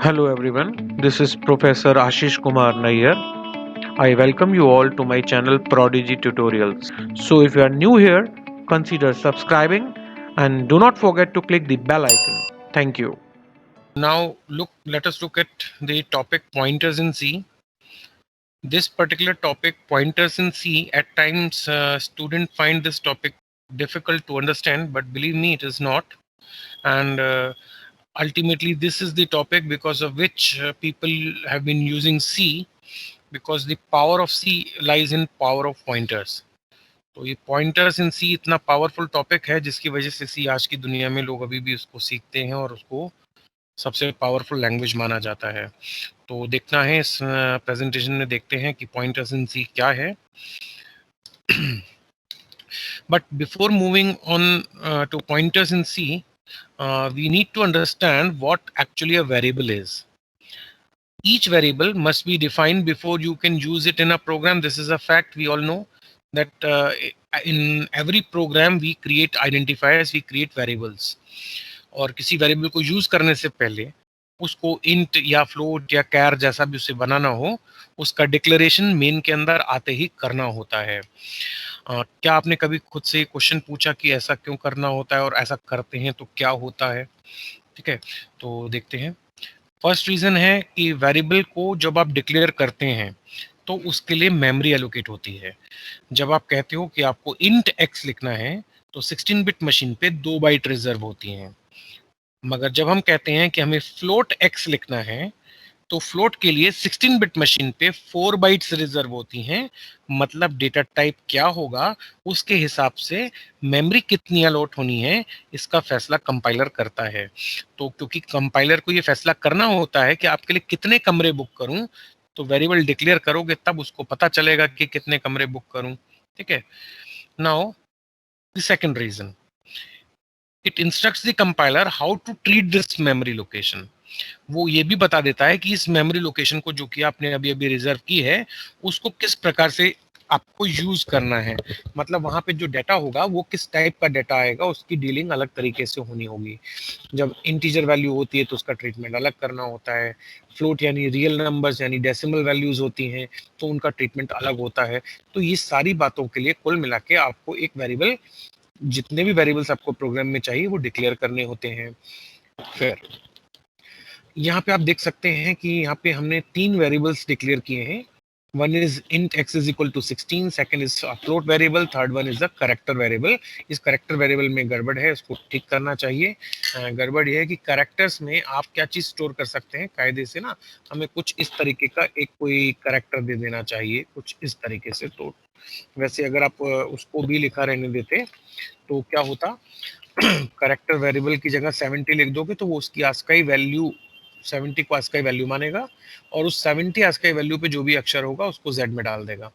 Hello everyone, this is Professor Ashish Kumar Nair. I welcome you all to my channel Prodigy Tutorials. So if you are new here, consider subscribing and do not forget to click the bell icon. Thank you. Now let us look at the topic pointers in C. This particular topic, pointers in C, at times students find this topic difficult to understand, but believe me, it is not. And ultimately, this is the topic because of which people have been using C, because the power of C lies in power of pointers. तो ये pointers in सी इतना powerful topic है जिसकी वजह से सी आज की दुनिया में लोग अभी भी उसको सीखते हैं और उसको सबसे पावरफुल लैंग्वेज माना जाता है। तो देखना है इस प्रेजेंटेशन में, देखते हैं कि पॉइंटर्स इन सी क्या है। But before moving on to pointers in C, we need to understand what actually a variable is. Each variable must be defined before you can use it in a program. This is a fact. We all know that in every program we create identifiers, we create variables. और किसी variable को use करने से पहले उसको int या float या कैर जैसा भी उसे बनाना हो, उसका डिक्लेरेशन मेन के अंदर आते ही करना होता है। क्या आपने कभी खुद से क्वेश्चन पूछा कि ऐसा क्यों करना होता है और ऐसा करते हैं तो क्या होता है? ठीक है, तो देखते हैं। फर्स्ट रीजन है कि वेरिएबल को जब आप डिक्लेयर करते हैं तो उसके लिए मेमोरी एलोकेट होती है। जब आप कहते हो कि आपको इंट एक्स लिखना है तो 16 बिट मशीन पे 2 बाइट रिजर्व होती हैं, मगर जब हम कहते हैं कि हमें फ्लोट एक्स लिखना है तो फ्लोट के लिए 16 बिट मशीन पे 4 बाइट्स रिजर्व होती हैं। मतलब डेटा टाइप क्या होगा उसके हिसाब से मेमोरी कितनी अलॉट होनी है इसका फैसला कंपाइलर करता है। तो क्योंकि कंपाइलर को ये फैसला करना होता है कि आपके लिए कितने कमरे बुक करूं, तो वेरिएबल डिक्लेयर करोगे तब उसको पता चलेगा कि कितने कमरे बुक करूं। ठीक है, now the second reason, it instructs the compiler how to treat this memory location. वो ये भी बता देता है कि इस मेमोरी लोकेशन को जो कि आपने अभी अभी रिजर्व की है उसको किस प्रकार से आपको यूज करना है। मतलब वहां पे जो डाटा होगा वो किस टाइप का डाटा आएगा, उसकी डीलिंग अलग तरीके से होनी होगी। जब इंटीजर वैल्यू होती है तो उसका ट्रीटमेंट अलग करना होता है। फ्लोट यानी रियल नंबर्स यानी डेसिमल वैल्यूज होती हैं तो उनका ट्रीटमेंट अलग होता है। तो ये सारी बातों के लिए कुल मिला के आपको एक वेरिएबल, जितने भी वेरिएबल्स आपको प्रोग्राम में चाहिए वो डिक्लेयर करने होते हैं। फिर यहाँ पे आप देख सकते हैं कि यहाँ पे हमने 3 वेरिएबल्स डिक्लेयर किए हैं। One is int x is equal to 16, second is float variable, third one is the character variable. इस करेक्टर वेरिएबल में गड़बड़ है, इसको ठीक करना चाहिए। गड़बड़ ये है कि करेक्टर्स में आप क्या चीज स्टोर कर सकते हैं कायदे से ना, हमें कुछ इस तरीके का एक कोई करेक्टर दे देना चाहिए, कुछ इस तरीके से। तो वैसे अगर आप उसको भी लिखा रहने देते तो क्या होता, करेक्टर वेरिएबल की जगह 70 लिख दोगे तो वो उसकी आस्काई वैल्यू 70 को आस्काई वैल्यू मानेगा और उस 70 आस्काई वैल्यू पे जो भी अक्षर होगा उसको जेड में डाल देगा।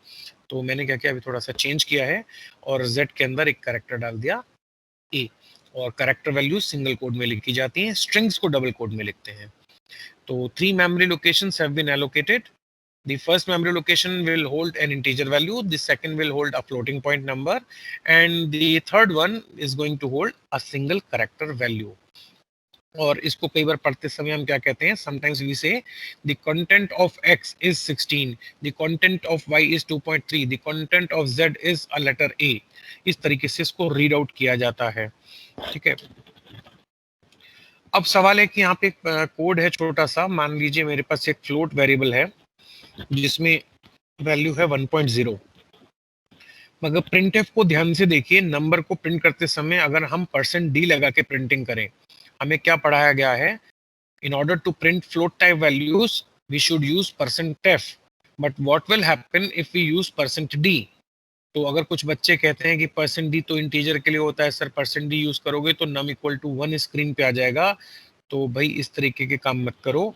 तो मैंने क्या किया, अभी थोड़ा सा चेंज किया है और जेड के अंदर एक करेक्टर डाल दिया ए। और करेक्टर वैल्यू सिंगल कोड में लिखी जाती हैं, स्ट्रिंग्स को डबल कोड में लिखते हैं। तो 3 memory locations have been allocated. The first memory location will hold an integer value, the second will hold a floating point number, and the third one is going to hold a single character value. और इसको कई बार पढ़ते समय हम क्या कहते हैं, sometimes we say the content of x is 16, the content of y is 2.3, the content of z is a letter a। इस तरीके से इसको रीड आउट किया जाता है। ठीक है, अब सवाल है कि यहाँ पे कोड है छोटा सा। मान लीजिए मेरे पास एक फ्लोट वेरिएबल है जिसमें वैल्यू है 1.0, मगर प्रिंट एफ को ध्यान से देखिए। नंबर को प्रिंट करते समय अगर हम %d लगा के प्रिंटिंग करें, हमें क्या पढ़ाया गया है, in order to print float type values we should use %f, but what will happen if we use %d। तो अगर कुछ बच्चे कहते हैं कि %d तो इंटीजर के लिए होता है सर, %d यूज करोगे तो नम इक्वल टू 1 स्क्रीन पे आ जाएगा। तो भाई इस तरीके के काम मत करो।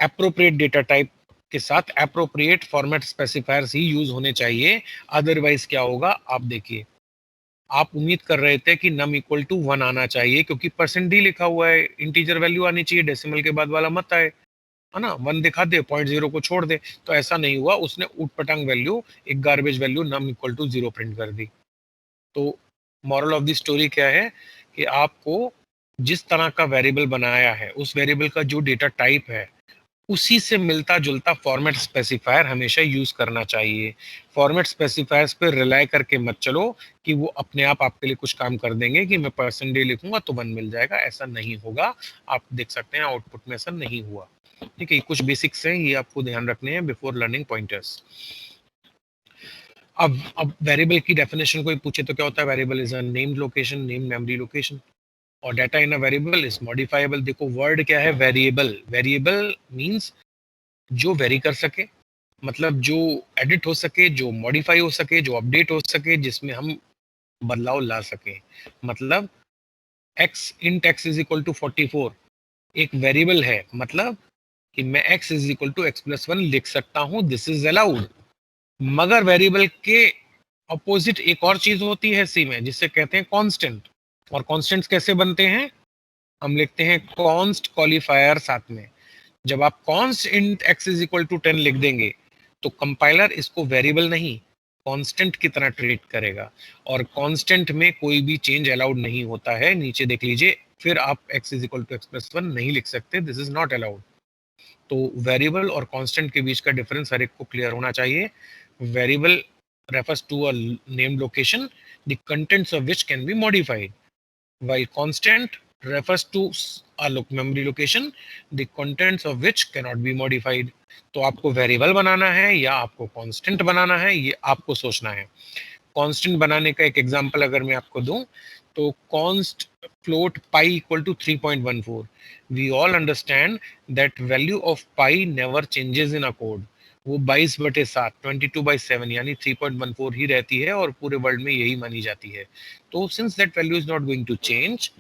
एप्रोप्रिएट डेटा टाइप के साथ एप्रोप्रिएट फॉर्मेट स्पेसिफायर्स ही यूज होने चाहिए, अदरवाइज क्या होगा आप देखिए। आप उम्मीद कर रहे थे कि नम इक्वल टू 1 आना चाहिए क्योंकि %d लिखा हुआ है, इंटीजर वैल्यू आनी चाहिए, डेसिमल के बाद वाला मत आए, है ना। 1 दिखा दे, 0.0 को छोड़ दे। तो ऐसा नहीं हुआ, उसने उटपटांग वैल्यू, एक garbage value num equal to 0 print कर दी। तो मॉरल ऑफ द स्टोरी क्या है कि आपको जिस तरह का वेरिएबल बनाया है उस वेरिएबल का जो डेटा टाइप है उसी से मिलता जुलता फॉर्मेट स्पेसिफायर हमेशा यूज करना चाहिए। फॉर्मेट स्पेसिफायर्स पे रिलाई करके मत चलो कि वो अपने आप आपके लिए कुछ काम कर देंगे कि मैं %d लिखूंगा तो 1 मिल जाएगा, ऐसा नहीं होगा। आप देख सकते हैं आउटपुट में ऐसा नहीं हुआ। ठीक है, कुछ बेसिक्स हैं, ये आपको ध्यान रखने हैं बिफोर लर्निंग पॉइंटर्स। अब वेरिएबल की डेफिनेशन कोई पूछे तो क्या होता है? Variable is a named location, name memory location, और data in a variable is modifiable. देखो वर्ड क्या है? वेरिएबल। वेरिएबल मींस जो वेरी कर सके, मतलब जो एडिट हो सके, जो मॉडिफाई हो सके, जो अपडेट हो सके, जिसमें हम बदलाव ला सके। मतलब x int x is equal to 44 एक वेरिएबल है, मतलब कि मैं x is equal to x+1 लिख सकता हूं, दिस इज अलाउड। मगर वेरिएबल के अपोजिट एक और चीज होती है सी में, जिसे कहते हैं कांस्टेंट। और कांस्टेंट्स कैसे बनते हैं? हम लिखते हैं कॉन्स्ट क्वालिफायर साथ में। जब आप const int x is equal to 10 लिख देंगे तो कंपाइलर इसको वेरिएबल नहीं कांस्टेंट की तरह ट्रीट करेगा, और कांस्टेंट में कोई भी चेंज अलाउड नहीं होता है। नीचे देख लीजिए, फिर आप x is equal to x+1 नहीं लिख सकते, दिस इज नॉट अलाउड। तो वेरिएबल और कांस्टेंट के बीच का डिफरेंस हर एक को क्लियर होना चाहिए। Variable refers to a named location, the contents of which can be modified, while constant refers to a memory location, the contents of which cannot be modified। तो आपको variable बनाना है या आपको कांस्टेंट बनाना है, ये आपको सोचना है। कांस्टेंट बनाने का एक एग्जांपल अगर मैं आपको दूं, तो const float pi equal to 3.14। We all understand that value of pi never changes in a code. वो 22/7 22/7 यानी 3.14 ही रहती है और पूरे वर्ल्ड में यही मानी जाती है। तो since that value is not going to change,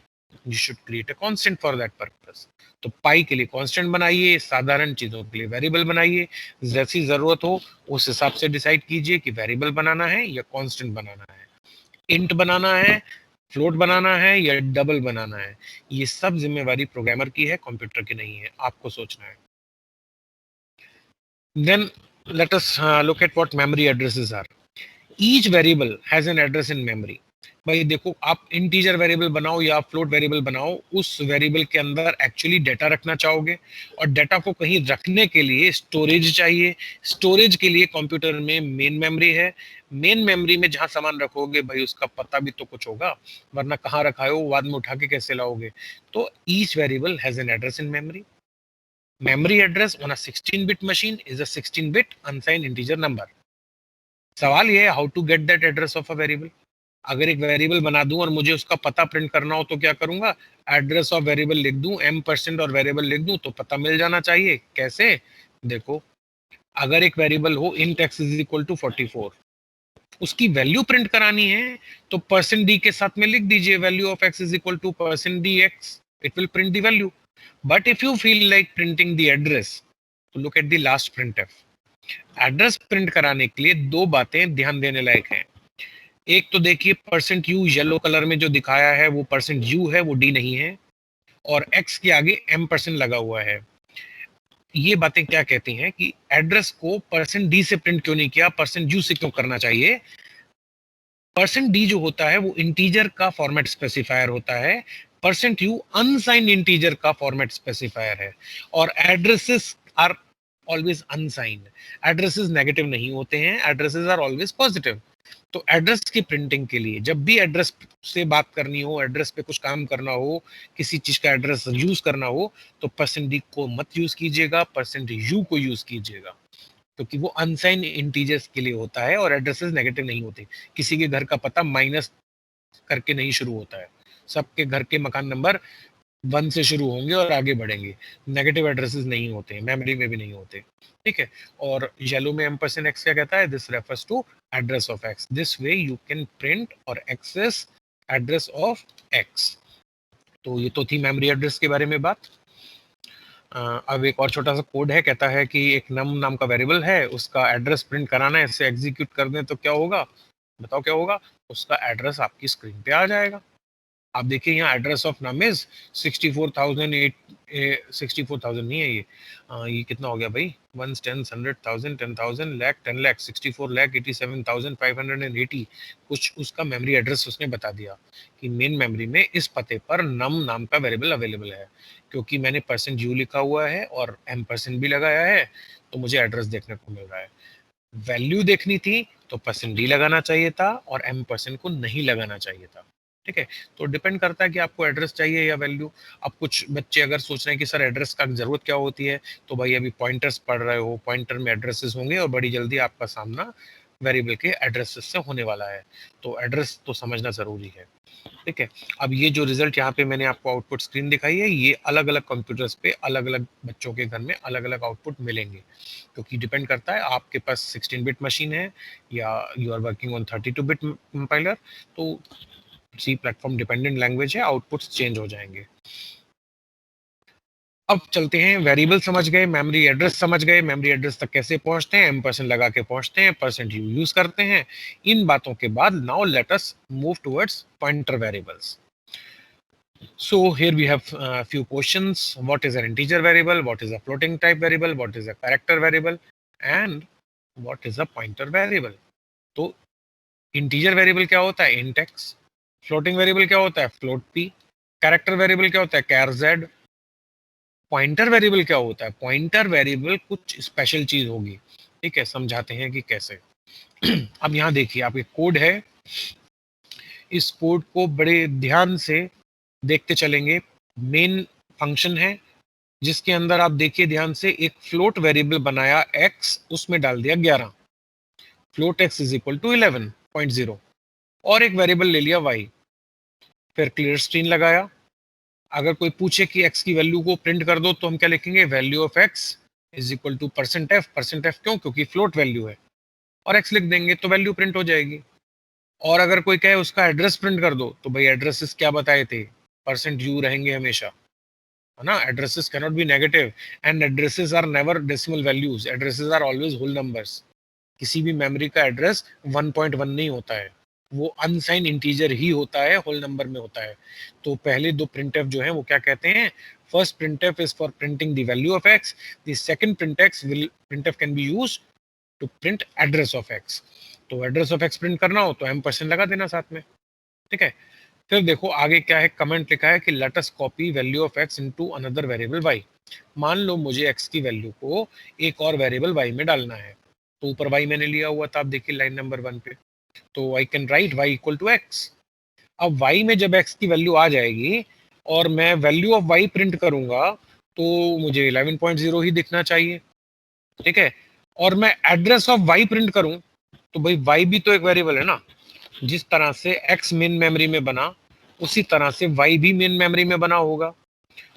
you should create a constant for that purpose. तो पाई के लिए कांस्टेंट बनाइए, साधारण चीजों के लिए वेरिएबल बनाइए। जैसी जरूरत हो उस हिसाब से डिसाइड कीजिए कि वेरिएबल बनाना है या कांस्टेंट बनाना है, इंट बनाना है, फ्लोट बनाना है या डबल बनाना है। ये सब जिम्मेवारी प्रोग्रामर की है, कंप्यूटर की नहीं है, आपको सोचना है। Then let us look at what memory addresses are. Each variable has an address in memory. भाई देखो, आप इंटीजर वेरिएबल बनाओ या फ्लोट वेरिएबल बनाओ, उस वेरिएबल के अंदर एक्चुअली डाटा रखना चाहोगे, और डाटा को कहीं रखने के लिए स्टोरेज चाहिए। स्टोरेज के लिए कंप्यूटर में मेन मेमोरी है। मेन मेमोरी में जहां सामान रखोगे भाई उसका पता भी तो कुछ होगा, वरना कहाँ रखा है वो बाद में उठा के कैसे लाओगे? तो each variable has an address in memory. Memory address on a 16-bit machine is a 16-bit unsigned integer number. सवाल ये है, how to get that address of a variable. अगर एक वेरिएबल बना दूं और मुझे उसका पता प्रिंट करना हो तो क्या करूंगा? एड्रेस ऑफ वेरिएबल लिख दूं, m% और वेरिएबल लिख दूं तो पता मिल जाना चाहिए। कैसे? देखो, अगर एक वेरिएबल हो int x is equal to 44, उसकी वैल्यू प्रिंट करानी है तो %d के साथ में लिख दीजिए value of x is equal to %dx, it will print the value. But if you feel like printing the address, तो look at the last printf। Address print कराने के लिए दो बातें ध्यान देने लायक हैं। एक तो देखिए, %u येलो कलर में जो दिखाया है वो %u है, वो d नहीं है, और x के आगे m% लगा हुआ है। ये बातें क्या कहती हैं कि एड्रेस को %d से प्रिंट क्यों नहीं किया, %u से क्यों करना चाहिए? %d जो होता है वो इंटीजर का फॉर्मेट स्पेसिफायर होता है, %u अनसाइंड इंटीजर का फॉर्मेट स्पेसिफायर है, और addresses are always unsigned. Addresses negative नहीं होते हैं, एड्रेसेस आर ऑलवेज पॉजिटिव। तो एड्रेस की प्रिंटिंग के लिए जब भी एड्रेस से बात करनी हो, एड्रेस पे कुछ काम करना हो, किसी चीज का एड्रेस यूज करना हो, तो %d को मत यूज कीजिएगा, %u को यूज कीजिएगा, क्योंकि वो अनसाइन इंटीजर्स के लिए होता है और एड्रेसेस नेगेटिव नहीं होते। किसी के घर का पता माइनस करके नहीं शुरू होता है, सबके घर के मकान नंबर 1 से शुरू होंगे और आगे बढ़ेंगे। नेगेटिव एड्रेसेस नहीं होते, मेमोरी में भी नहीं होते। ठीक है, और येलो में m%x क्या कहता है? This refers to address of x, this way you can print और एक्सेस एड्रेस ऑफ x। तो ये तो थी मेमोरी एड्रेस के बारे में बात। अब एक और छोटा सा कोड है, कहता है कि एक नम नाम का वेरिएबल है, उसका एड्रेस प्रिंट कराना है, इसे एग्जीक्यूट कर दें तो क्या होगा? बताओ क्या होगा? उसका एड्रेस आपकी स्क्रीन पे आ जाएगा। आप देखिए यहाँ एड्रेस ऑफ नम इज 64,000 नहीं है ये कितना हो गया भाई, 1 10 100,000 10,000 लाख 10 लाख 64,87,580 कुछ उसका मेमोरी एड्रेस उसने बता दिया कि मेन मेमोरी में इस पते पर नम नाम का वेरिएबल अवेलेबल है। क्योंकि मैंने परसेंट यू लिखा हुआ है और M% भी लगाया है तो मुझे एड्रेस देखने को मिल रहा है। वैल्यू देखनी थी तो %d लगाना चाहिए था और M% को नहीं लगाना चाहिए था। ठीक है, तो डिपेंड करता है कि आपको एड्रेस चाहिए या वैल्यू। अब कुछ बच्चे अगर सोच रहे हैं कि सर एड्रेस का जरूरत क्या होती है, तो भाई अभी पॉइंटर्स पढ़ रहे हो, पॉइंटर में एड्रेसेस होंगे और बड़ी जल्दी आपका सामना वेरिएबल के एड्रेसेस से होने वाला है, तो एड्रेस तो समझना जरूरी है। ठीक है, अब ये जो रिजल्ट यहाँ पे मैंने आपको आउटपुट स्क्रीन दिखाई है, ये अलग अलग कंप्यूटर्स पे अलग अलग बच्चों के घर में अलग अलग आउटपुट मिलेंगे, क्योंकि डिपेंड करता है आपके पास 16 बिट मशीन है या you are working on 32 bit compiler, तो सी प्लेटफॉर्म डिपेंडेंट लैंग्वेज है, आउटपुट्स चेंज हो जाएंगे। अब चलते हैं, वेरिएबल समझ गए, मेमोरी एड्रेस समझ गए, मेमोरी एड्रेस तक कैसे पहुंचते हैं, M% लगा के पहुंचते हैं, %u यूज करते हैं। इन बातों के बाद now let us move towards pointer variables. So here we have a few questions. What is an integer variable? What is a floating type variable? What is a character variable? And what is a pointer variable? तो integer variable क्या होता है? int x. Floating variable क्या होता है? float p. Character variable क्या होता है? char z. Pointer variable क्या होता है? Pointer variable कुछ स्पेशल चीज होगी। ठीक है, समझाते हैं कि कैसे। अब यहाँ देखिए, आप एक कोड है, इस कोड को बड़े ध्यान से देखते चलेंगे। मेन फंक्शन है जिसके अंदर आप देखिए ध्यान से, एक फ्लोट वेरिएबल बनाया x, उसमें डाल दिया 11, float x is equal to 11.0, और एक वेरिएबल ले लिया y, फिर क्लियर स्क्रीन लगाया। अगर कोई पूछे कि x की वैल्यू को प्रिंट कर दो तो हम क्या लिखेंगे? Value of x is equal to %f। %f क्यों? क्योंकि फ्लोट वैल्यू है, और x लिख देंगे तो वैल्यू प्रिंट हो जाएगी। और अगर कोई कहे उसका एड्रेस प्रिंट कर दो, तो भाई एड्रेसेस क्या बताए थे? %u रहेंगे हमेशा, है ना। Addresses cannot be negative and addresses are never decimal values, addresses are always whole numbers. किसी भी मेमोरी का एड्रेस 1.1 नहीं होता है, वो अनसाइन इंटीजर ही होता है, होल नंबर में होता है। तो पहले दो प्रिंटफ जो है वो क्या कहते हैं? First printf is for printing the value of x, the second printf can be used to print address of x। तो एड्रेस ऑफ x प्रिंट करना हो तो M% लगा देना साथ में। ठीक है, फिर देखो आगे क्या है, कमेंट लिखा है कि let us copy value of x into another variable y। मान लो मुझे x की वैल्यू को एक और वेरिएबल y में डालना है, तो ऊपर y मैंने लिया हुआ था, आप देखिए लाइन नंबर 1 पे, तो I can write y equal to x। अब y में जब x की वैल्यू आ जाएगी और मैं वैल्यू ऑफ y प्रिंट करूंगा तो मुझे 11.0 ही दिखना चाहिए। ठीक है, और मैं एड्रेस ऑफ y प्रिंट करूं तो भाई y भी तो एक वेरिएबल है ना। जिस तरह से x मेन मेमोरी में बना, उसी तरह से y भी मेन मेमोरी में बना होगा,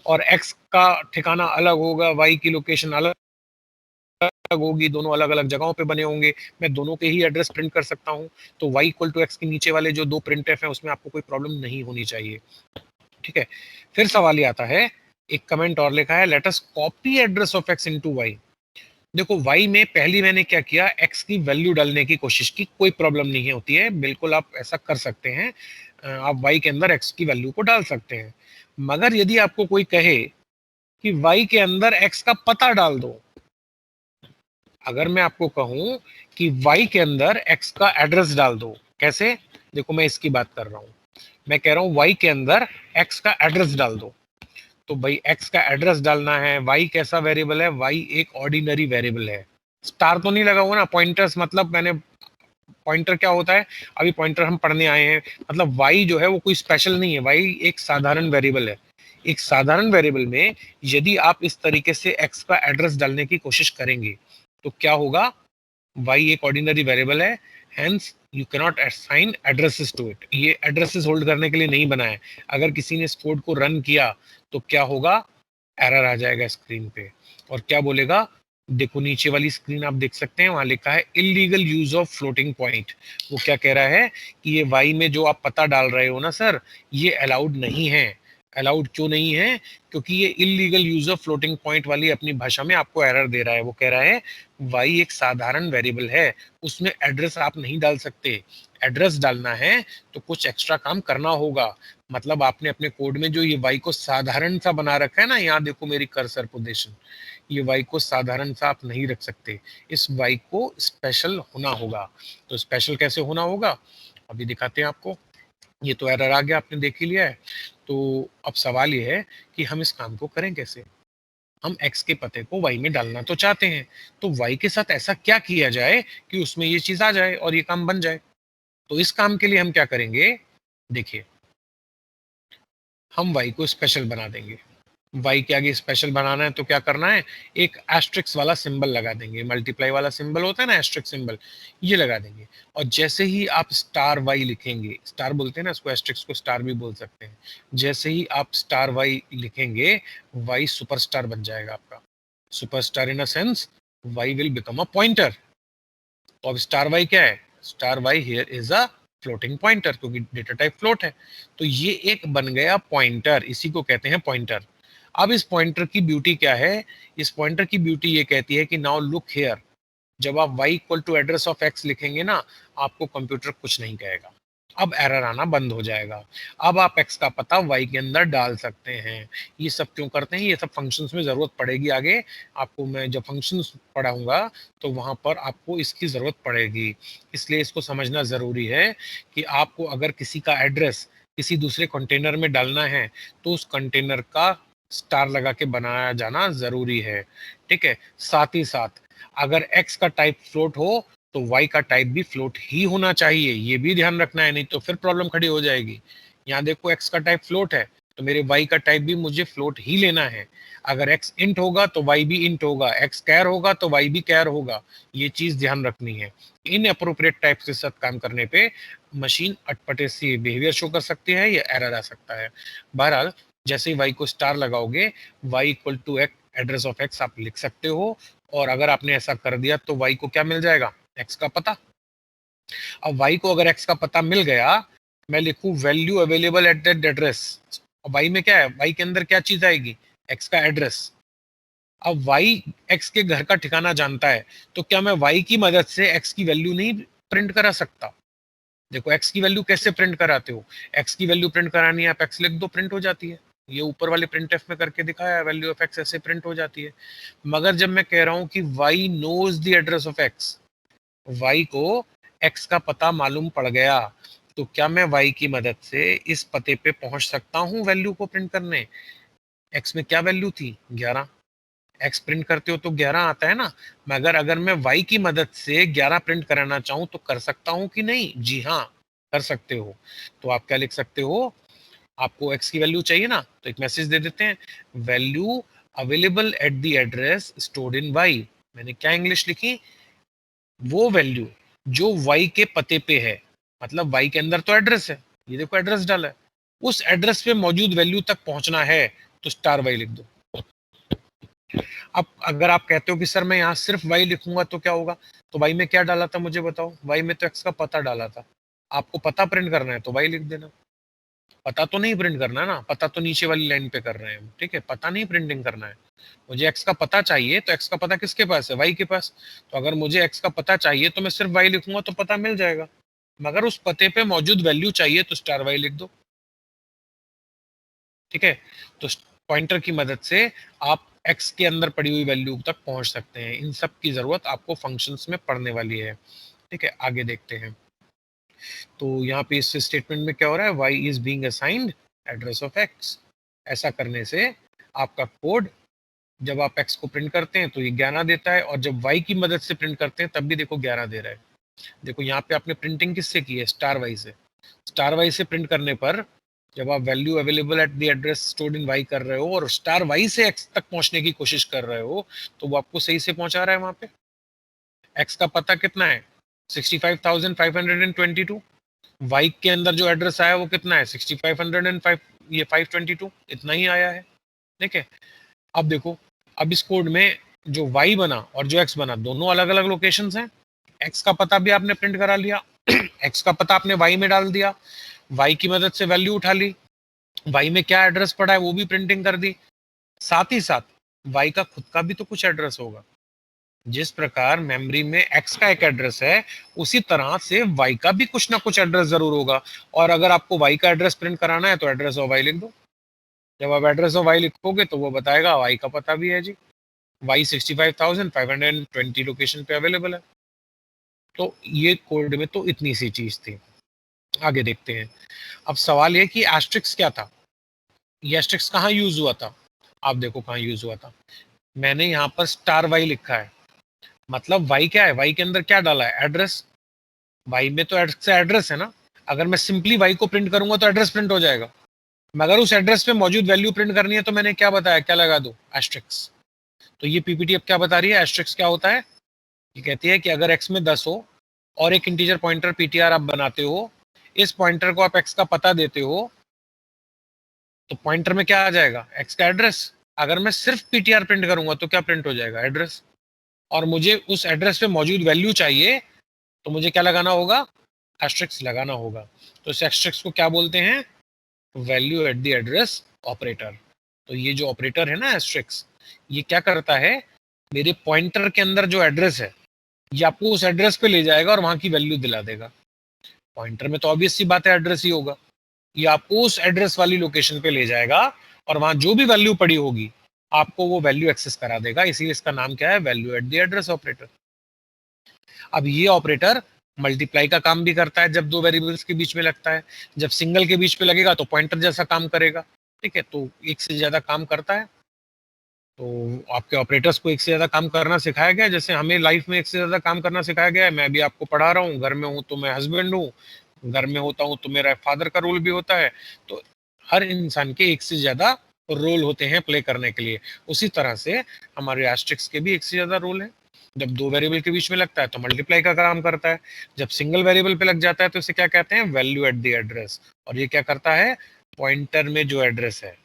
और x का ठिकाना अलग होगा, y की लोकेशन अलग होगी, दोनों अलग अलग जगहों पे बने होंगे। मैं दोनों के ही एड्रेस प्रिंट कर सकता हूं, तो y इक्वल टू x के नीचे वाले जो दो प्रिंटफ हैं उसमें आपको कोई प्रॉब्लम नहीं होनी चाहिए। ठीक है, फिर सवाल ये आता है, एक कमेंट और लिखा है, let us copy address of x into y। देखो y में पहली मैंने क्या किया, x की वैल्यू डालने की कोशिश की, कोई प्रॉब्लम नहीं होती है, बिल्कुल आप ऐसा कर सकते हैं। आप y के अंदर x की वैल्यू को डाल सकते हैं, मगर यदि आपको कोई कहे कि y के अंदर x का पता डाल दो, अगर मैं आपको कहूं कि y के अंदर x का एड्रेस डाल दो, कैसे? देखो मैं इसकी बात कर रहा हूं, मैं कह रहा हूं y के अंदर x का एड्रेस डाल दो। तो भाई x का एड्रेस डालना है, y कैसा वेरिएबल है? y एक ऑर्डिनरी वेरिएबल है। स्टार तो नहीं लगा हुआ ना, पॉइंटर्स मतलब मैंने, पॉइंटर क्या होता है अभी पॉइंटर हम पढ़ने आए हैं, मतलब y जो है वो कोई स्पेशल नहीं है, y एक साधारण वेरिएबल है। एक साधारण वेरिएबल में यदि आप इस तरीके से x का एड्रेस डालने की कोशिश करेंगे तो क्या होगा? y एक ऑर्डिनरी वेरिएबल है, hence you cannot assign addresses to it. ये एड्रेसेस होल्ड करने के लिए नहीं बना है। अगर किसी ने इस कोड को रन किया तो क्या होगा? एरर आ जाएगा स्क्रीन पे, और क्या बोलेगा? देखो नीचे वाली स्क्रीन आप देख सकते हैं, वहां लिखा है illegal use of floating point. वो क्या कह रहा है कि ये y में जो आप पता डाल रहे हो ना सर, ये अलाउड नहीं है। अलाउड क्यों नहीं है? क्योंकि ये illegal use of floating point वाली अपनी भाषा में आपको एरर दे रहा है। वो कह रहा है y एक साधारण वेरिएबल है, उसमें एड्रेस आप नहीं डाल सकते। एड्रेस डालना है तो कुछ एक्स्ट्रा काम करना होगा। मतलब आपने अपने कोड में जो ये y को साधारण सा बना रखा है ना, यहाँ देखो मेरी कर्सर पोजीशन, ये y को साधारण सा आप नहीं रख सकते, इस y को स्पेशल होना होगा। तो स्पेशल कैसे होना होगा अभी दिखाते हैं आपको। ये तो एरर आ गया, आपने देख ही लिया है। तो अब सवाल ये है कि हम इस काम को करें कैसे। हम x के पते को y में डालना तो चाहते हैं, तो y के साथ ऐसा क्या किया जाए कि उसमें ये चीज आ जाए और ये काम बन जाए। तो इस काम के लिए हम क्या करेंगे, देखिए हम y को स्पेशल बना देंगे। y के आगे स्पेशल बनाना है तो क्या करना है, एक एस्ट्रिक्स वाला सिंबल लगा देंगे, मल्टीप्लाई वाला सिंबल होता है ना, एस्ट्रिक्स सिंबल, ये लगा देंगे। और जैसे ही आप स्टार y लिखेंगे, स्टार बोलते हैं ना इसको, एस्ट्रिक्स को स्टार भी बोल सकते हैं, जैसे ही आप स्टार y लिखेंगे y सुपरस्टार बन जाएगा आपका। Superstar in a sense y will become a pointer. तो अब स्टार y क्या है, star y here is a floating pointer, क्योंकि डेटा टाइप फ्लोट है। तो ये एक बन गया पॉइंटर, इसी को कहते हैं पॉइंटर। अब इस पॉइंटर की ब्यूटी क्या है, इस पॉइंटर की ब्यूटी ये कहती है कि नाउ लुक हियर, जब आप y equal to address of x लिखेंगे ना, आपको कंप्यूटर कुछ नहीं कहेगा, अब एरर आना बंद हो जाएगा। अब आप x का पता y के अंदर डाल सकते हैं। ये सब क्यों करते हैं, ये सब फंक्शंस में जरूरत पड़ेगी आगे आपको, मैं जब फंक्शंस पढ़ाऊंगा तो वहां पर आपको इसकी जरूरत पड़ेगी। इसलिए इसको समझना जरूरी है कि आपको अगर किसी का एड्रेस किसी दूसरे कंटेनर में डालना है तो उस कंटेनर का स्टार लगा के बनाया जाना जरूरी है। ठीक है, साथ ही साथ अगर x का टाइप फ्लोट हो तो y का टाइप भी फ्लोट ही होना चाहिए, ये भी ध्यान रखना है, नहीं तो फिर प्रॉब्लम खड़ी हो जाएगी। यहाँ देखो x का टाइप फ्लोट है तो मेरे y का टाइप भी मुझे फ्लोट ही लेना है। अगर x इंट होगा तो y भी इंट होगा, x कैर होगा तो y भी कैर होगा, ये चीज ध्यान रखनी है। इन अप्रोप्रिएट टाइप्स के साथ काम करने पे मशीन अटपटे सी बिहेवियर शो कर सकती है या एरर आ सकता है। बहरहाल जैसे ही y को स्टार लगाओगे, y equal to address of x आप लिख सकते हो, और अगर आपने ऐसा कर दिया तो y को क्या मिल जाएगा, x का पता। अब y को अगर x का पता मिल गया, मैं लिखूं value available at that address, y में क्या है, y के अंदर क्या चीज आएगी, x का एड्रेस। अब y x के घर का ठिकाना जानता है, तो क्या मैं y की मदद से x की वैल्यू नहीं प्रिंट करा सकता। देखो x की वैल्यू कैसे प्रिंट कराते हो, x की वैल्यू प्रिंट करानी है, आप x लिख दो, प्रिंट हो जाती है। ये ऊपर वाले प्रिंट एफ में करके दिखाया, वैल्यू ऑफ x ऐसे प्रिंट हो जाती है। मगर जब मैं कह रहा हूं कि y knows the address of x, y को x का पता मालूम पड़ गया, तो क्या मैं y की मदद से इस पते पे पहुंच सकता हूं वैल्यू को प्रिंट करने। x में क्या वैल्यू थी, 11, x प्रिंट करते हो तो 11 आता है ना, मगर अगर मैं y की मदद से 11 प्रिंट कराना चाहूं तो कर सकता हूं कि नहीं, जी हाँ कर सकते हो। तो आप क्या लिख सकते हो, आपको x की वैल्यू चाहिए ना, तो एक मैसेज दे देते हैं, value available at the address stored in y। मैंने क्या इंग्लिश लिखी, वो वैल्यू जो y के पते पे है, मतलब y के अंदर तो एड्रेस है, ये देखो एड्रेस डाला है, उस एड्रेस पे मौजूद वैल्यू तक पहुंचना है तो स्टार y लिख दो। अब अगर आप कहते हो कि सर मैं यहाँ सिर्फ y लिखूंगा तो क्या होगा, तो y में क्या डाला था मुझे बताओ, y में तो x का पता डाला था, आपको पता प्रिंट करना है तो y लिख देना। पता तो नहीं प्रिंट करना है ना, पता तो नीचे वाली लाइन पे कर रहे हैं हम, ठीक है, पता नहीं प्रिंटिंग करना है। मुझे x का पता चाहिए तो x का पता किसके पास है, y के पास। तो अगर मुझे x का पता चाहिए तो मैं सिर्फ y लिखूंगा तो पता मिल जाएगा, मगर उस पते पे मौजूद वैल्यू चाहिए तो स्टार y लिख दो। ठीक है, तो पॉइंटर की मदद से आप x के अंदर पड़ी हुई वैल्यू तक पहुंच सकते हैं। इन सब की जरूरत आपको फंक्शंस में पड़ने वाली है। ठीक है, आगे देखते हैं। तो यहाँ पे इस स्टेटमेंट में क्या हो रहा है, y is being assigned address of x। ऐसा करने से आपका कोड जब आप x को प्रिंट करते हैं तो ये 11 देता है, और जब y की मदद से प्रिंट करते हैं तब भी देखो 11 दे रहा है। देखो यहाँ पे आपने प्रिंटिंग किससे की है, स्टार y से। स्टार y से प्रिंट करने पर जब आप value available at the address stored in y कर रहे हो और स्टार y से x तक पहुंचने की कोशिश कर रहे हो, तो वो आपको सही से पहुंचा रहा है। वहां पे x का पता कितना है, 65,522। y के अंदर जो एड्रेस आया वो कितना है, 6505, ये 522, इतना ही आया है। ठीक है, अब देखो, अब इस कोड में जो y बना और जो x बना, दोनों अलग अलग लोकेशंस हैं। x का पता भी आपने प्रिंट करा लिया x का पता आपने y में डाल दिया, y की मदद से वैल्यू उठा ली, वाई में क्या एड्रेस पड़ा है वो भी प्रिंटिंग कर दी, साथ ही साथ वाई का खुद का भी तो कुछ एड्रेस होगा। जिस प्रकार मेमोरी में एक्स का एक एड्रेस है, उसी तरह से वाई का भी कुछ ना कुछ एड्रेस जरूर होगा। और अगर आपको वाई का एड्रेस प्रिंट कराना है तो एड्रेस ऑफ वाई लिख दो। जब आप एड्रेस ऑफ वाई लिखोगे तो वो बताएगा वाई का पता भी है जी, वाई 65,520 लोकेशन पे अवेलेबल है। तो ये कोड में तो इतनी सी चीज थी। आगे देखते हैं। अब सवाल ये कि एस्ट्रिक्स क्या था, ये एस्ट्रिक्स कहाँ यूज हुआ था। आप देखो कहाँ यूज हुआ था। मैंने यहाँ पर स्टार वाई लिखा है, मतलब वाई क्या है, वाई के अंदर क्या डाला है, एड्रेस। वाई में तो एड्रेस है ना। अगर मैं सिंपली वाई को प्रिंट करूंगा तो एड्रेस प्रिंट हो जाएगा, मगर उस एड्रेस पे मौजूद वैल्यू प्रिंट करनी है तो मैंने क्या बताया, क्या लगा दो, एस्ट्रिक्स। तो ये पीपीटी अब क्या बता रही है, एस्ट्रिक्स क्या होता है। ये कहती है कि अगर एक्स में 10 हो और एक इंटीजर पॉइंटर पीटीआर आप बनाते हो, इस पॉइंटर को आप एक्स का पता देते हो, तो पॉइंटर में क्या आ जाएगा, एक्स का एड्रेस। अगर मैं सिर्फ पीटीआर प्रिंट करूंगा तो क्या प्रिंट हो जाएगा, एड्रेस। और मुझे उस एड्रेस पे मौजूद वैल्यू चाहिए तो मुझे क्या लगाना होगा, एस्ट्रिक्स लगाना होगा। तो इस एस्ट्रिक्स को क्या बोलते हैं, value at the address operator. तो ये जो ऑपरेटर है ना एस्ट्रिक्स, ये क्या करता है, मेरे पॉइंटर के अंदर जो एड्रेस है ये आपको उस एड्रेस पे ले जाएगा और वहां की वैल्यू दिला देगा। पॉइंटर में तो ऑब्वियस सी बात है एड्रेस ही होगा, ये आपको उस एड्रेस वाली लोकेशन पे ले जाएगा और वहां जो भी वैल्यू पड़ी होगी आपको वो वैल्यू एक्सेस करा देगा। इसीलिए इसका नाम क्या है, value at the address operator. अब ये ऑपरेटर मल्टीप्लाई का काम भी करता है जब दो वेरिएबल्स के बीच में लगता है, जब सिंगल के बीच में लगेगा तो पॉइंटर जैसा काम करेगा। ठीक है, तो एक से ज्यादा काम करता है। तो आपके ऑपरेटर्स को एक से ज्यादा काम करना सिखाया गया है, जैसे हमें लाइफ में एक से ज्यादा काम करना सिखाया गया है। मैं भी आपको पढ़ा रहा हूँ, घर में हूँ तो मैं हस्बैंड हूँ, घर में होता हूँ तो मेरा फादर का रोल भी होता है। तो हर इंसान के एक से ज्यादा रोल होते हैं प्ले करने के लिए। उसी तरह से हमारे एस्ट्रिक्स के भी एक से ज्यादा रोल है। जब दो वेरिएबल के बीच में लगता है तो मल्टीप्लाई का काम करता है, जब सिंगल वेरिएबल पे लग जाता है तो इसे क्या कहते हैं, वैल्यू एट द एड्रेस। और ये क्या करता है, पॉइंटर में जो एड्रेस है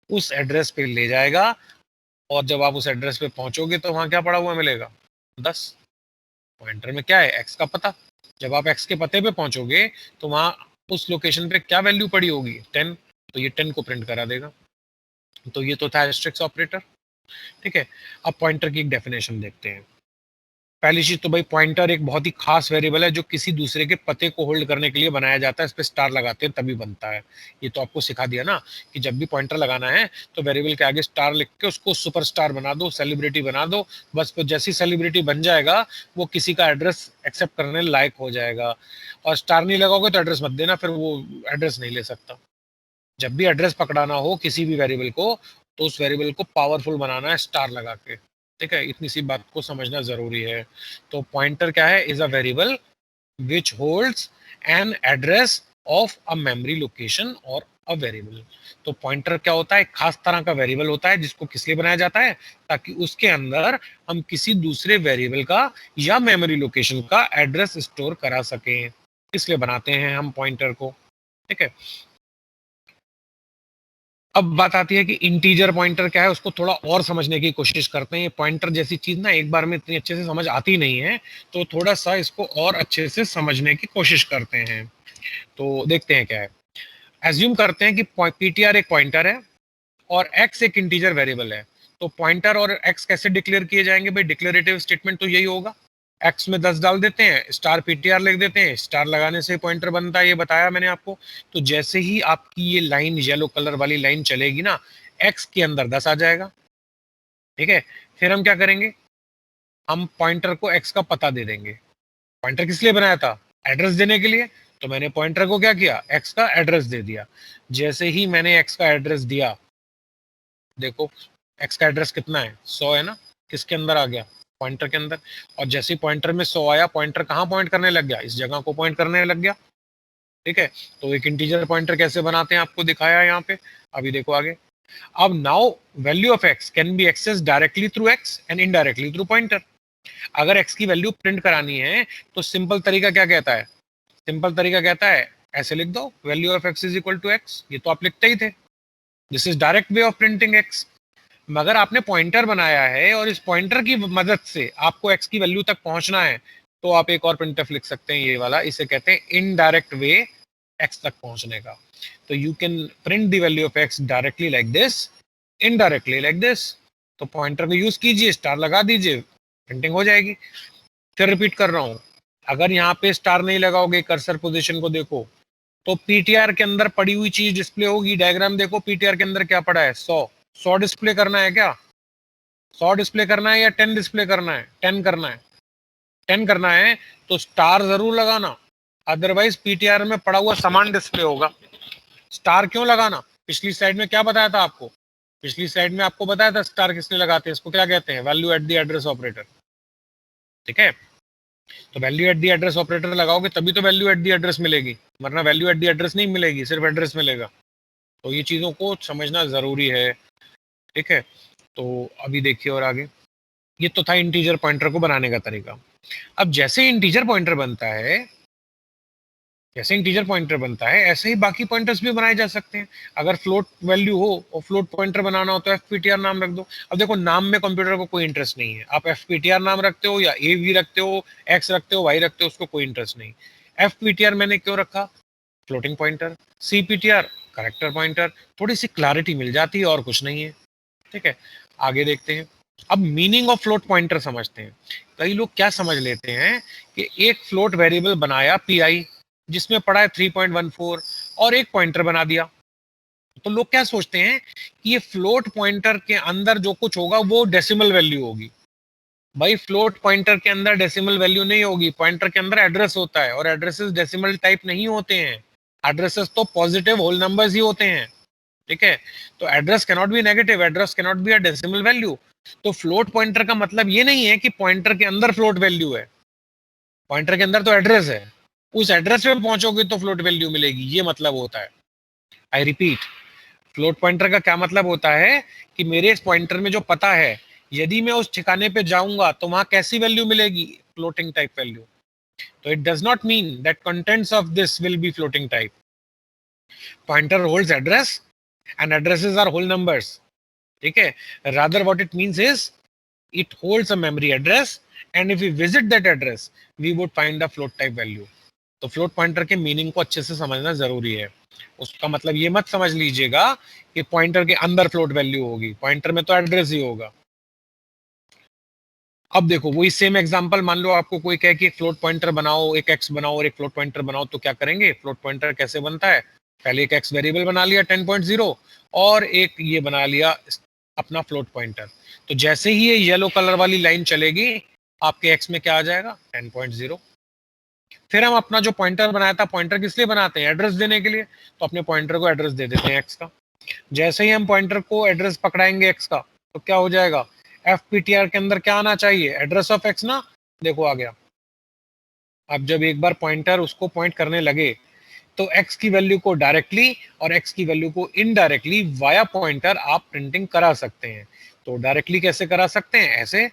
उस एड्रेस पे ले जाएगा, और जब आप उस एड्रेस पे पहुंचोगे तो वहां क्या पड़ा हुआ मिलेगा, 10। पॉइंटर में क्या है, एक्स का पता। जब आप एक्स के पते पे पहुंचोगे तो वहां उस लोकेशन पे क्या वैल्यू पड़ी होगी, 10। तो ये 10 को प्रिंट करा देगा। तो ये तो था एस्ट्रिक्स ऑपरेटर। ठीक है, अब पॉइंटर की एक डेफिनेशन देखते हैं। पहली चीज तो भाई, पॉइंटर एक बहुत ही खास वेरिएबल है जो किसी दूसरे के पते को होल्ड करने के लिए बनाया जाता है, इस पे स्टार लगाते हैं तभी बनता है। ये तो आपको सिखा दिया ना कि जब भी पॉइंटर लगाना है तो वेरिएबल के आगे स्टार लिख के उसको सुपरस्टार बना दो, सेलिब्रिटी बना दो। बस फिर जैसी सेलिब्रिटी बन जाएगा वो किसी का एड्रेस एक्सेप्ट करने लायक हो जाएगा। और स्टार नहीं लगाओगे तो एड्रेस मत देना, फिर वो एड्रेस नहीं ले सकता। जब भी एड्रेस पकड़ाना हो किसी भी वेरिएबल को तो उस वेरिएबल को पावरफुल बनाना है स्टार लगा के। ठीक है, इतनी सी बात को समझना जरूरी है। तो पॉइंटर क्या है, is a variable which holds an address of a memory location और अ वेरिएबल। तो पॉइंटर क्या होता है, एक खास तरह का वेरिएबल होता है जिसको किस लिए बनाया जाता है, ताकि उसके अंदर हम किसी दूसरे वेरिएबल का या मेमोरी लोकेशन का एड्रेस स्टोर करा सकें। इसलिए बनाते हैं हम पॉइंटर को। ठीक है, अब बात आती है कि इंटीजर पॉइंटर क्या है, उसको थोड़ा और समझने की कोशिश करते हैं। ये पॉइंटर जैसी चीज ना एक बार में इतनी अच्छे से समझ आती नहीं है, तो थोड़ा सा इसको और अच्छे से समझने की कोशिश करते हैं। तो देखते हैं क्या है। एज्यूम करते हैं कि पीटीआर एक पॉइंटर है और एक्स एक इंटीजर वेरिएबल है। तो पॉइंटर और एक्स कैसे डिक्लेयर किए जाएंगे भाई, डिक्लेरेटिव स्टेटमेंट तो यही होगा, एक्स में 10 डाल देते हैं, स्टार पीटीआर लिख देते हैं, स्टार लगाने से पॉइंटर बनता है, ये बताया मैंने आपको। तो जैसे ही आपकी ये लाइन येलो कलर वाली लाइन चलेगी ना, एक्स के अंदर 10 आ जाएगा। ठीक है, फिर हम क्या करेंगे, हम पॉइंटर को एक्स का पता दे देंगे। पॉइंटर किस लिए बनाया था, एड्रेस देने के लिए। तो मैंने पॉइंटर को क्या किया, एक्स का एड्रेस दे दिया। जैसे ही मैंने एक्स का एड्रेस दिया, देखो एक्स का एड्रेस कितना है, 100 है ना, किसके अंदर आ गया, पॉइंटर के अंदर। और जैसे ही पॉइंटर में 100 आया, पॉइंटर कहाँ पॉइंट करने लग गया, इस जगह को पॉइंट करने लग गया। ठीक है, तो एक इंटीजर पॉइंटर कैसे बनाते हैं आपको दिखाया है यहाँ पे, अभी देखो आगे। अब now value of X can be access directly through X and indirectly through pointer. अगर एक्स की वैल्यू प्रिंट करानी है तो सिंपल तरीका क्या कहता है, सिंपल तरीका कहता है ऐसे लिख दो, value of X is equal to X. ये तो आप लिखते ही थे, this is direct way of printing X. मगर आपने पॉइंटर बनाया है और इस पॉइंटर की मदद से आपको एक्स की वैल्यू तक पहुंचना है, तो आप एक और प्रिंटफ लिख सकते हैं, ये वाला, इसे कहते हैं इनडायरेक्ट वे x तक पहुंचने का। तो you can print the value of x directly like this, indirectly like this. तो पॉइंटर को यूज कीजिए, स्टार लगा दीजिए, प्रिंटिंग हो जाएगी। फिर रिपीट कर रहा हूं, अगर यहाँ पे स्टार नहीं लगाओगे, कर्सर पोजीशन को देखो, तो पीटीआर के अंदर पड़ी हुई चीज डिस्प्ले होगी। डायग्राम देखो, पीटीआर के अंदर क्या पड़ा है, 100 डिस्प्ले करना है क्या, 100 डिस्प्ले करना है या 10 डिस्प्ले करना है, 10 करना है, 10 करना है तो स्टार जरूर लगाना, अदरवाइज पीटीआर में पड़ा हुआ समान डिस्प्ले होगा। स्टार क्यों लगाना, पिछली स्लाइड में क्या बताया था आपको, पिछली स्लाइड में आपको बताया था स्टार किसने लगाते हैं, इसको क्या कहते हैं, value at the address operator. ठीक है, तो value at the address operator लगाओगे तभी तो वैल्यू एट द एड्रेस मिलेगी, वरना वैल्यू एट द एड्रेस नहीं मिलेगी, सिर्फ एड्रेस मिलेगा। तो ये चीजों को समझना जरूरी है। ठीक है, तो अभी देखिए और आगे, ये तो था इंटीजर पॉइंटर को बनाने का तरीका। अब जैसे इंटीजर पॉइंटर बनता है, जैसे इंटीजर पॉइंटर बनता है, ऐसे ही बाकी पॉइंटर्स भी बनाए जा सकते हैं। अगर फ्लोट वैल्यू हो और फ्लोट पॉइंटर बनाना हो तो एफपीटीआर नाम रख दो। अब देखो, नाम में कंप्यूटर को कोई इंटरेस्ट नहीं है, आप एफपीटीआर नाम रखते हो या एवी रखते हो, एक्स रखते हो, वाई रखते हो, उसको कोई इंटरेस्ट नहीं। एफपीटीआर मैंने क्यों रखा, फ्लोटिंग पॉइंटर, सीपीटीआर कैरेक्टर पॉइंटर, थोड़ी सी क्लैरिटी मिल जाती है और कुछ नहीं है। ठीक है, आगे देखते हैं। अब मीनिंग ऑफ फ्लोट पॉइंटर समझते हैं। कई लोग क्या समझ लेते हैं कि एक फ्लोट वेरिएबल बनाया पीआई, जिसमें पड़ा है 3.14 और एक पॉइंटर बना दिया, तो लोग क्या सोचते हैं कि ये फ्लोट पॉइंटर के अंदर जो कुछ होगा वो डेसिमल वैल्यू होगी। भाई, फ्लोट पॉइंटर के अंदर डेसिमल वैल्यू नहीं होगी, पॉइंटर के अंदर एड्रेस होता है और एड्रेसेस डेसिमल टाइप नहीं होते हैं, एड्रेसेस तो पॉजिटिव होल नंबर्स ही होते हैं। ठीक है, तो address cannot be negative, address cannot be a decimal value. तो फ्लोट पॉइंटर का मतलब ये नहीं है कि पॉइंटर के अंदर फ्लोट वैल्यू है, पॉइंटर के अंदर तो एड्रेस है, उस एड्रेस पे पहुंचोगे तो फ्लोट वैल्यू मिलेगी, ये मतलब होता है। आई रिपीट, फ्लोट पॉइंटर का क्या मतलब होता है कि मेरे इस पॉइंटर में जो पता है, यदि मैं उस ठिकाने पे जाऊंगा तो वहां कैसी वैल्यू मिलेगी, फ्लोटिंग टाइप वैल्यू। तो it does not mean that contents of this will be floating type. Pointer holds address and addresses are whole numbers. ठीक है, rather what it means is it holds a memory address and if we visit that address we would find a float type value। तो float pointer के meaning को अच्छे से समझना जरूरी है। उसका मतलब ये मत समझ लीजिएगा कि पॉइंटर के अंदर फ्लोट वैल्यू होगी, पॉइंटर में तो एड्रेस ही होगा। अब देखो, वही सेम एग्जांपल, मान लो आपको कोई कहे कि एक फ्लोट पॉइंटर बनाओ, एक एक्स बनाओ और एक फ्लोट पॉइंटर बनाओ, तो क्या करेंगे, फ्लोट पॉइंटर कैसे बनता है, पहले एक एक्स वेरिएबल बना लिया 10.0 और एक ये बना लिया अपना फ्लोट पॉइंटर। तो जैसे ही ये येलो कलर वाली लाइन चलेगी, आपके एक्स में क्या आ जाएगा, 10.0। फिर हम अपना जो पॉइंटर बनाया था, पॉइंटर किस लिए बनाते हैं, एड्रेस देने के लिए, तो अपने पॉइंटर को एड्रेस दे देते हैं एक्स का। जैसे ही हम पॉइंटर को एड्रेस पकड़ाएंगे एक्स का, तो क्या हो जाएगा, एफपीटीआर के अंदर क्या आना चाहिए, एड्रेस ऑफ एक्स ना, देखो आ गया। अब जब एक बार पॉइंटर उसको पॉइंट करने लगे, तो एक्स की वैल्यू को डायरेक्टली और एक्स की वैल्यू को इनडायरेक्टली वाया पॉइंटर आप प्रिंटिंग करा सकते हैं। तो डायरेक्टली कैसे करा सकते हैं, ऐसे,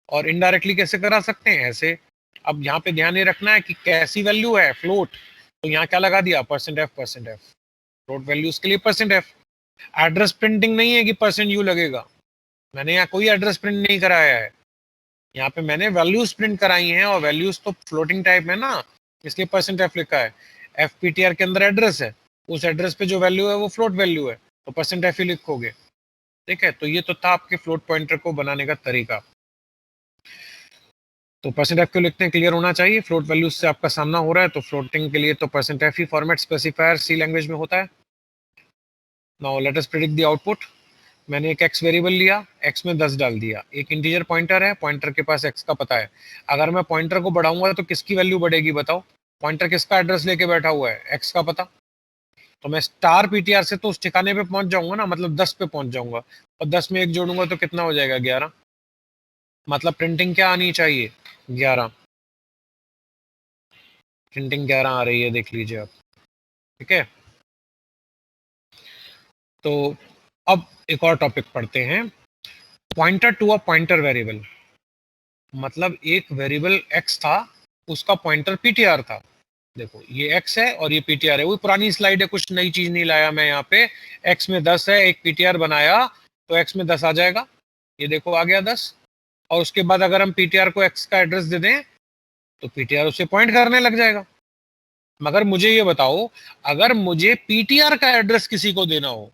और इनडायरेक्टली कैसे करा सकते हैं, ऐसे। अब यहाँ पे ध्यान ये रखना है कि कैसी वैल्यू है, फ्लोट, तो यहाँ क्या लगा दिया, %f, फ्लोट वैल्यूज के लिए %f। एड्रेस प्रिंटिंग नहीं है कि %u लगेगा, मैंने यहाँ कोई एड्रेस प्रिंट नहीं कराया है, यहाँ पे मैंने वैल्यूज प्रिंट कराई हैं, और वैल्यूज तो फ्लोटिंग टाइप में ना, इसलिए %f लिखा है। एफपीटीआर के अंदर एड्रेस है, उस एड्रेस पे जो वैल्यू है वो फ्लोट वैल्यू है, तो %f ही लिखोगे। ठीक है, तो ये तो था आपके फ्लोट पॉइंटर को बनाने का तरीका। तो %f क्यों लिखते हैं, क्लियर होना चाहिए, फ्लोट वैल्यूज से आपका सामना हो रहा है, तो फ्लोटिंग के लिए तो %f ही फॉर्मेट स्पेसिफायर सी लैंग्वेज में होता है। Now let us predict the output. मैंने एक एक्स वेरिएबल लिया, एक्स में 10 डाल दिया, एक इंटीजर पॉइंटर है, पॉइंटर के पास एक्स का पता है। अगर मैं पॉइंटर को बढ़ाऊंगा तो किसकी वैल्यू बढ़ेगी बताओ, पॉइंटर किसका एड्रेस लेके बैठा हुआ है, एक्स का पता। तो मैं स्टार पीटीआर से तो उस ठिकाने पे पहुंच जाऊंगा ना, मतलब 10 पे पहुंच जाऊंगा, और 10 में एक जोड़ूंगा तो कितना हो जाएगा, 11। मतलब प्रिंटिंग क्या आनी चाहिए, 11, प्रिंटिंग 11 आ रही है, देख लीजिए आप। ठीक है, तो अब एक और टॉपिक पढ़ते हैं, pointer to a pointer variable. मतलब एक वेरिएबल एक्स था, उसका पॉइंटर पीटीआर था। देखो, ये एक्स है और ये पीटीआर है, वो पुरानी स्लाइड है, कुछ नई चीज नहीं लाया मैं यहाँ पे। एक्स में 10 है, एक पीटीआर बनाया तो एक्स में 10 आ जाएगा, ये देखो आ गया 10। और उसके बाद अगर हम पीटीआर को एक्स का एड्रेस दे दें तो पीटीआर उसे पॉइंट करने लग जाएगा। मगर मुझे ये बताओ, अगर मुझे पीटीआर का एड्रेस किसी को देना हो,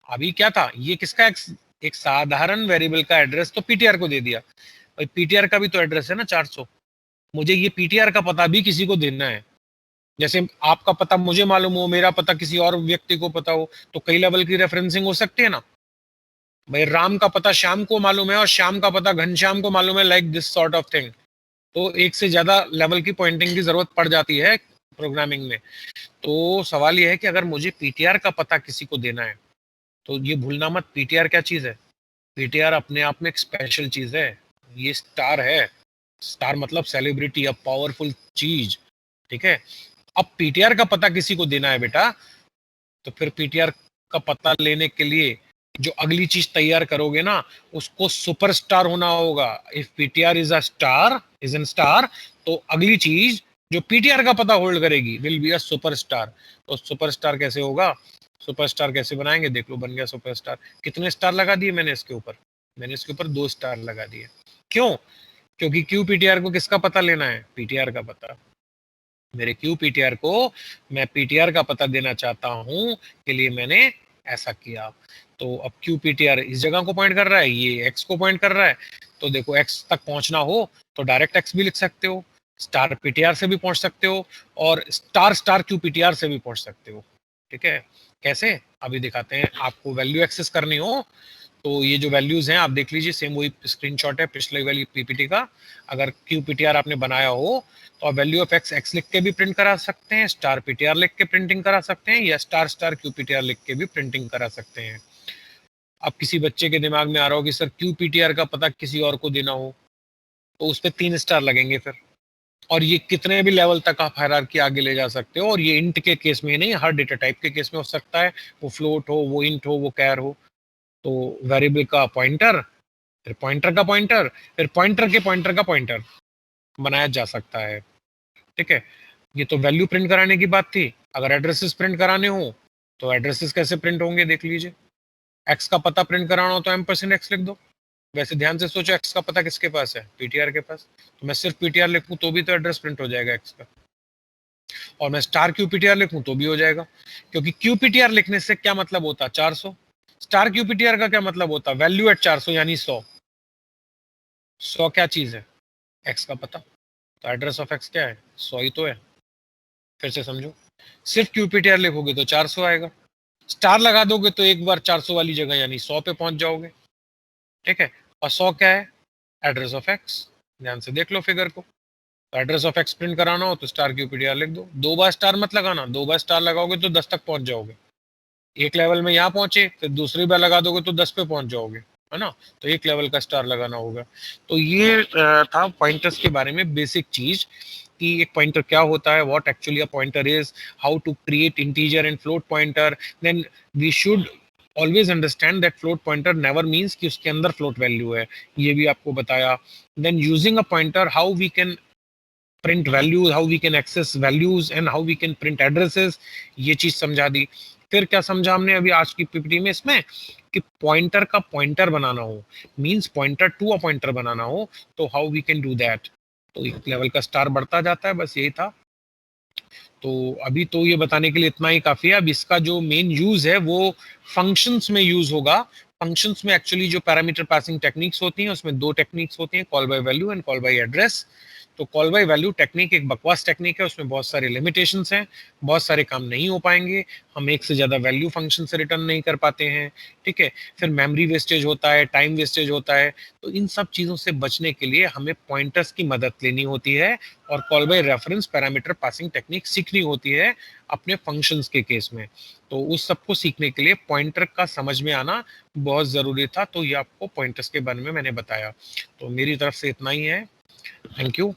अभी क्या था, ये किसका एक साधारण वेरिएबल का एड्रेस तो पीटीआर को दे दिया, भाई पीटीआर का भी तो एड्रेस है ना 400, मुझे ये पीटीआर का पता भी किसी को देना है। जैसे आपका पता मुझे मालूम हो, मेरा पता किसी और व्यक्ति को पता हो, तो कई लेवल की रेफरेंसिंग हो सकती है ना। भाई राम का पता श्याम को मालूम है और श्याम का पता घनश्याम को मालूम है, like this sort of thing. तो एक से ज्यादा लेवल की पॉइंटिंग की जरूरत पड़ जाती है प्रोग्रामिंग में। तो सवाल यह है कि अगर मुझे पीटीआर का पता किसी को देना है, तो ये भूलना मत, पीटीआर क्या चीज है। पीटीआर अपने आप में एक स्पेशल चीज है, ये स्टार है। स्टार मतलब सेलिब्रिटी, अब पावरफुल चीज, ठीक है। अब पीटीआर का पता किसी को देना है बेटा, तो फिर पीटीआर का पता लेने के लिए जो अगली चीज तैयार करोगे ना, उसको सुपरस्टार होना होगा। If PTR is a star, is an star, तो अगली चीज जो पीटीआर का पता होल्ड करेगी विल बी अ सुपरस्टार। तो सुपरस्टार कैसे होगा, सुपरस्टार कैसे बनाएंगे, देख लो, बन गया सुपरस्टार। कितने स्टार लगा दिए मैंने इसके ऊपर, मैंने इसके ऊपर 2 स्टार लगा दिए। क्यों? क्योंकि क्यू पीटीआर को किसका पता लेना है, पीटीआर का पता। मेरे क्यू पीटीआर को मैं पीटीआर का पता देना चाहता हूं, के लिए मैंने ऐसा किया। तो अब क्यू पीटीआर इस जगह को पॉइंट कर रहा है, ये एक्स को पॉइंट कर रहा है। तो देखो एक्स तक पहुंचना हो तो डायरेक्ट एक्स भी लिख सकते हो, स्टार पीटीआर से भी पहुंच सकते हो, और स्टार स्टार क्यू पीटीआर से भी पहुंच सकते हो। ठीक है, कैसे अभी दिखाते हैं। आपको वैल्यू एक्सेस करनी हो तो ये जो वैल्यूज हैं आप देख लीजिए, सेम वही स्क्रीनशॉट है पिछले वाली पीपीटी का। अगर क्यू पीटीआर आपने बनाया हो तो आप वैल्यू ऑफ एक्स एक्स लिख के भी प्रिंट करा सकते हैं, स्टार पीटीआर लिख के प्रिंटिंग करा सकते हैं, या स्टार स्टार क्यू पीटीआर लिख के भी प्रिंटिंग करा सकते हैं। अब किसी बच्चे के दिमाग में आ रहा हो कि सर क्यू पीटीआर का पता किसी और को देना हो, तो उस पर 3 स्टार लगेंगे फिर। और ये कितने भी लेवल तक आप हायरार्की आगे ले जा सकते हो, और ये इंट के केस में नहीं, हर डेटा टाइप के केस में हो सकता है। वो फ्लोट हो, वो इंट हो, वो कैर हो। तो वेरिएबल का पॉइंटर, फिर पॉइंटर का पॉइंटर, फिर पॉइंटर के पॉइंटर का पॉइंटर बनाया जा सकता है। ठीक है, ये तो वैल्यू प्रिंट कराने की बात थी। अगर एड्रेसेस प्रिंट कराने हो तो एड्रेसेस कैसे प्रिंट होंगे देख लीजिए। एक्स का पता प्रिंट कराना हो तो $x लिख दो। वैसे ध्यान से सोचो, एक्स का पता किसके पास है, पीटीआर के पास। तो मैं सिर्फ पीटीआर लिखूं तो भी तो एड्रेस प्रिंट हो जाएगा एक्स का, और मैं स्टार क्यू पीटीआर लिखूं तो भी हो जाएगा। क्योंकि क्यू पीटीआर लिखने से क्या मतलब होता, 400। स्टार क्यू पीटीआर का क्या मतलब होता, वैल्यू एट 400 यानी 100। 100 क्या चीज है, एक्स का पता। तो एड्रेस ऑफ एक्स क्या है, 100 ही तो है। फिर से समझो, सिर्फ क्यूपीटीआर लिखोगे तो 400 आएगा, स्टार लगा दोगे तो एक बार 400 वाली जगह यानी 100 पे पहुंच जाओगे। ठीक है, और 100 क्या है, एड्रेस ऑफ एक्स। ध्यान से देख लो फिगर को। तो एड्रेस ऑफ एक्स प्रिंट कराना हो तो स्टार क्यूपीटीआर लिख दो। 2 बार स्टार मत लगाना, 2 बार स्टार लगाओगे तो 10 तक पहुंच जाओगे। एक लेवल में यहाँ पहुंचे, फिर दूसरी बार लगा दोगे तो 10 पे पहुंच जाओगे, है ना। तो एक लेवल का स्टार लगाना होगा। तो ये था पॉइंटर्स के बारे में बेसिक चीज, कि एक पॉइंटर क्या होता है, what actually a pointer is, how to create integer and float pointer. Then we should always understand that float pointer never means कि उसके अंदर फ्लोट वैल्यू है, ये भी आपको बताया। Then using a pointer, how we can print values, how we can access values and how we can print addresses, ये चीज समझा दी। फिर क्या समझा हमने अभी आज की पीपीटी में, इसमें कि पॉइंटर का पॉइंटर बनाना हो, means pointer to a pointer बनाना हो, तो how we can do that. तो एक लेवल का स्टार बढ़ता जाता है, बस यही था। तो अभी तो ये बताने के लिए इतना ही काफी है। अब इसका जो मेन यूज है वो फंक्शंस में यूज होगा। फंक्शंस में एक्चुअली जो पैरामीटर पासिंग टेक्निक्स होती हैं, उसमें 2 टेक्निक्स होती हैं, call by value and call by address. तो कॉल बाय वैल्यू टेक्निक एक बकवास टेक्निक है, उसमें बहुत सारे लिमिटेशंस हैं, बहुत सारे काम नहीं हो पाएंगे, हम एक से ज्यादा वैल्यू फंक्शन से रिटर्न नहीं कर पाते हैं। ठीक है, फिर मेमोरी वेस्टेज होता है, टाइम वेस्टेज होता है। तो इन सब चीजों से बचने के लिए हमें पॉइंटर्स की मदद लेनी होती है, और call by reference parameter passing technique सीखनी होती है अपने फंक्शंस के केस में। तो उस सबको सीखने के लिए पॉइंटर का समझ में आना बहुत जरूरी था। तो ये आपको पॉइंटर्स के बारे में मैंने बताया। तो मेरी तरफ से इतना ही है। Thank you.